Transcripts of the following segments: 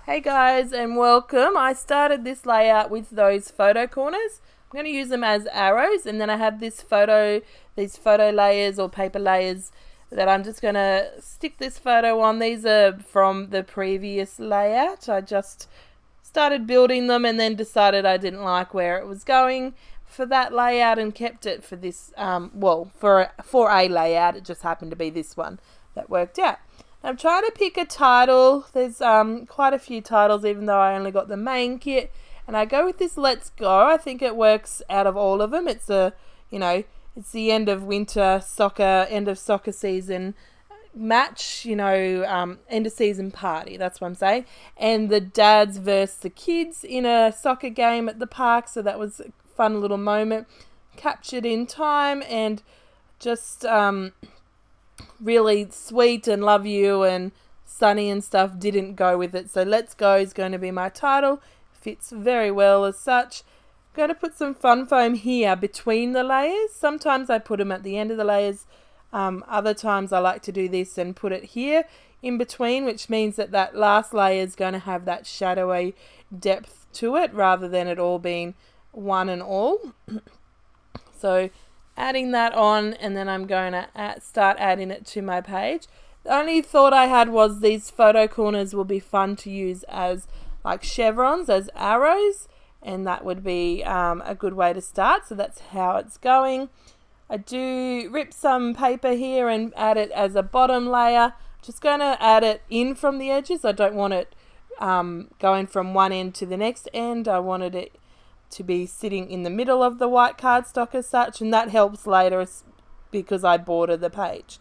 Hey guys, and welcome. I started this layout with those photo corners. I'm going to use them as arrows, and then I have these photo layers or paper layers that I'm just going to stick this photo on. These are from the previous layout. I just started building them and then decided I didn't like where it was going for that layout and kept it for this, for a layout. It just happened to be this one that worked out. I'm trying to pick a title. There's quite a few titles, even though I only got the main kit. And I go with this Let's Go. I think it works out of all of them. It's it's the end of winter soccer, end of soccer season match, end of season party. That's what I'm saying. And the dads versus the kids in a soccer game at the park. So that was a fun little moment. Captured in time and just... really sweet and love you and sunny and stuff didn't go with it. So Let's Go is going to be my title. Fits very well as such. I'm going to put some fun foam here between the layers. Sometimes I put them at the end of the layers. Other times I like to do this and put it here in between, which means that last layer is going to have that shadowy depth to it rather than it all being one and all. So adding that on, and then I'm going to start adding it to my page. The only thought I had was these photo corners will be fun to use as like chevrons, as arrows, and that would be a good way to start. So that's how it's going. I do rip some paper here and add it as a bottom layer. Just going to add it in from the edges. I don't want it going from one end to the next end. I wanted it to be sitting in the middle of the white cardstock as such, and that helps later because I border the page.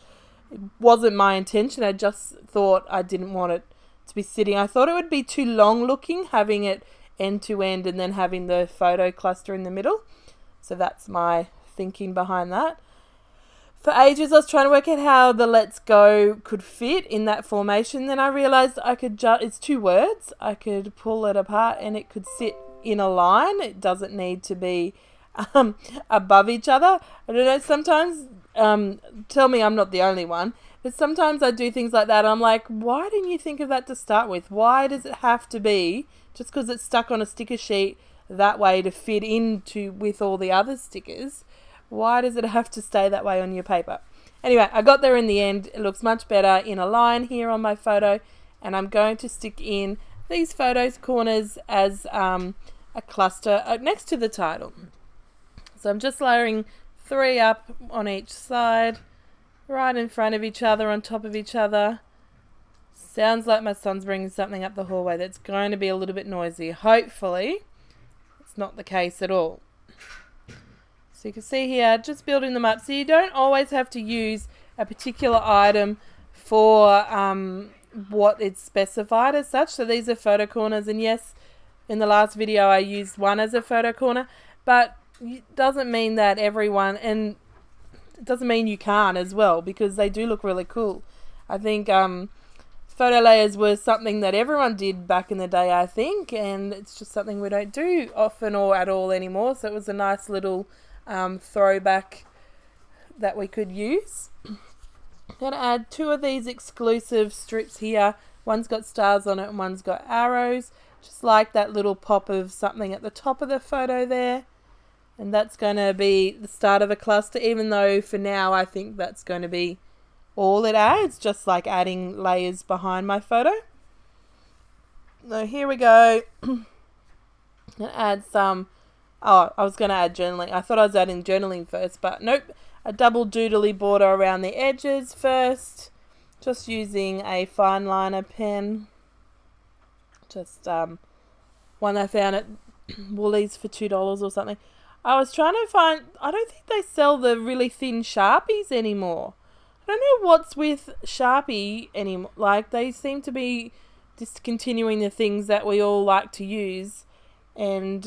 It wasn't my intention. I just thought I didn't want it to be sitting. I thought it would be too long looking, having it end to end and then having the photo cluster in the middle. So that's my thinking behind that. For ages I was trying to work out how the Let's Go could fit in that formation. Then I realized it's two words. I could pull it apart and it could sit in a line. It doesn't need to be above each other. I don't know, sometimes tell me I'm not the only one, but sometimes I do things like that. I'm like, why didn't you think of that to start with? Why does it have to be just because it's stuck on a sticker sheet that way to fit into with all the other stickers? Why does it have to stay that way on your paper? Anyway, I got there in the end. It looks much better in a line here on my photo, and I'm going to stick in these photos corners as a cluster next to the title. So I'm just layering 3 up on each side, right in front of each other, on top of each other. Sounds like my son's bringing something up the hallway that's going to be a little bit noisy. Hopefully it's not the case at all. So you can see here, just building them up. So you don't always have to use a particular item for what it's specified as such. So these are photo corners, and yes, in the last video I used one as a photo corner, but it doesn't mean that everyone, and it doesn't mean you can't as well, because they do look really cool. I think photo layers were something that everyone did back in the day, I think, and it's just something we don't do often or at all anymore. So it was a nice little throwback that we could use. I'm going to add 2 of these exclusive strips here. One's got stars on it and one's got arrows. Just like that little pop of something at the top of the photo there. And that's going to be the start of a cluster, even though for now I think that's going to be all it adds, just like adding layers behind my photo. So here we go. I'm going to add some... I was going to add journaling. I thought I was adding journaling first, but nope. A double doodly border around the edges first. Just using a fine liner pen. Just one I found at Woolies for $2 or something. I was trying to find... I don't think they sell the really thin Sharpies anymore. I don't know what's with Sharpie anymore. Like, they seem to be discontinuing the things that we all like to use. And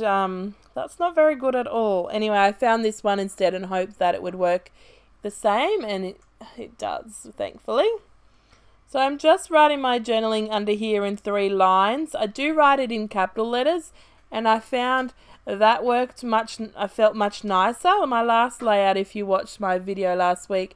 that's not very good at all. Anyway, I found this one instead and hoped that it would work the same, and it does, thankfully. So I'm just writing my journaling under here in 3 lines. I do write it in capital letters, and I found that worked I felt much nicer. On my last layout, if you watched my video last week,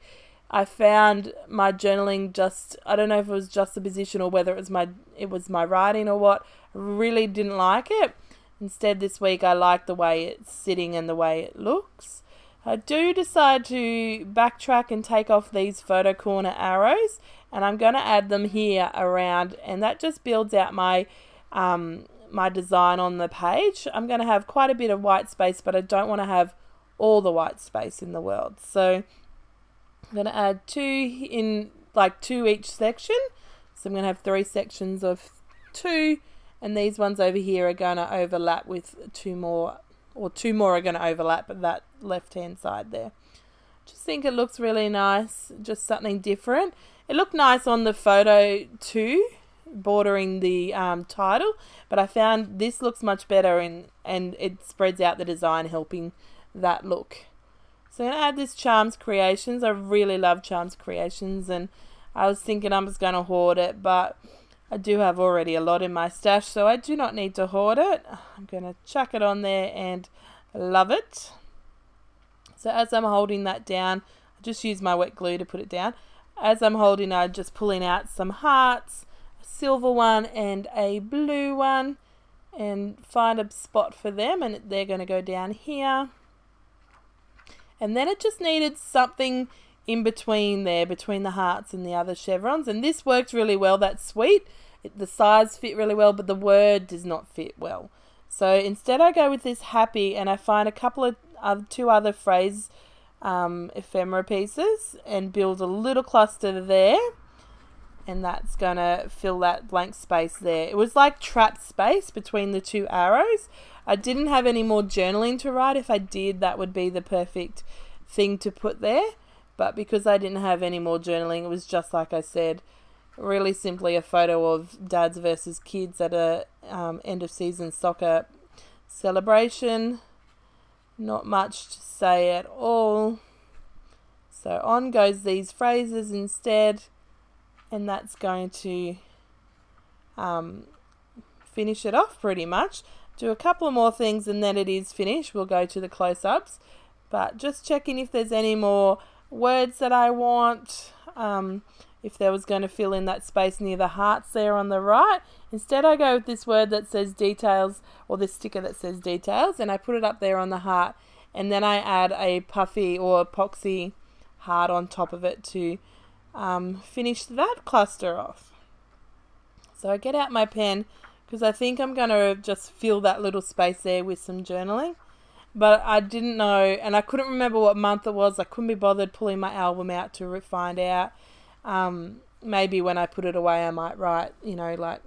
I found my journaling just, I don't know if it was just the position or whether it was my writing or what. I really didn't like it. Instead, this week I like the way it's sitting and the way it looks. I do decide to backtrack and take off these photo corner arrows, and I'm going to add them here around, and that just builds out my my design on the page. I'm going to have quite a bit of white space, but I don't want to have all the white space in the world. So I'm going to add 2 in, like 2 each section. So I'm going to have 3 sections of 2, and these ones over here are going to overlap with 2 more, or 2 more are going to overlap at that left hand side there. Just think it looks really nice, just something different. It looked nice on the photo too, bordering the title, but I found this looks much better, and it spreads out the design, helping that look. So I'm going to add this Charms Creations. I really love Charms Creations, and I was thinking I'm just going to hoard it, but I do have already a lot in my stash, so I do not need to hoard it. I'm going to chuck it on there and love it. So as I'm holding that down, I just use my wet glue to put it down. As I'm holding, I'm just pulling out some hearts, a silver one and a blue one, and find a spot for them, and they're going to go down here. And then it just needed something in between there, between the hearts and the other chevrons, and this works really well. That's sweet. The size fit really well, but the word does not fit well. So instead I go with this happy, and I find a couple of 2 other phrase ephemera pieces and build a little cluster there, and that's gonna fill that blank space there. It was like trapped space between the 2 arrows. I didn't have any more journaling to write. If I did, that would be the perfect thing to put there. But because I didn't have any more journaling, it was just like I said, really simply a photo of dads versus kids at a end of season soccer celebration. Not much to say at all. So on goes these phrases instead, and that's going to finish it off pretty much. Do a couple of more things and then it is finished. We'll go to the close-ups, but just checking if there's any more words that I want, if there was going to fill in that space near the hearts there on the right. Instead I go with this word that says details, or this sticker that says details, and I put it up there on the heart, and then I add a puffy or epoxy heart on top of it to finish that cluster off. So I get out my pen because I think I'm going to just fill that little space there with some journaling. But I didn't know, and I couldn't remember what month it was. I couldn't be bothered pulling my album out to find out. Maybe when I put it away I might write, like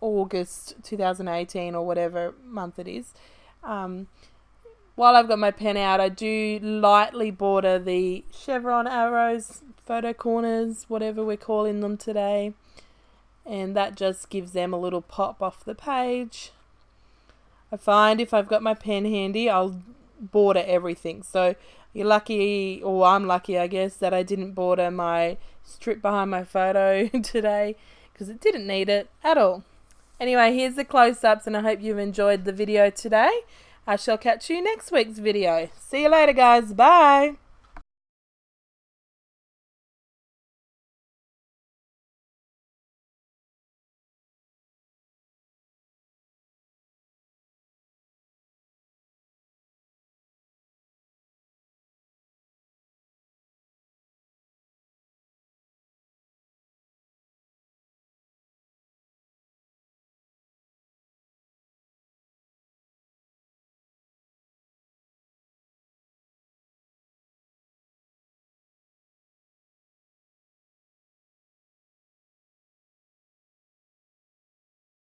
August 2018 or whatever month it is. While I've got my pen out, I do lightly border the chevron arrows, photo corners, whatever we're calling them today. And that just gives them a little pop off the page. I find if I've got my pen handy, I'll border everything. So you're lucky, or I'm lucky, I guess, that I didn't border my strip behind my photo today, because it didn't need it at all. Anyway, here's the close-ups, and I hope you've enjoyed the video today. I shall catch you next week's video. See you later, guys. Bye.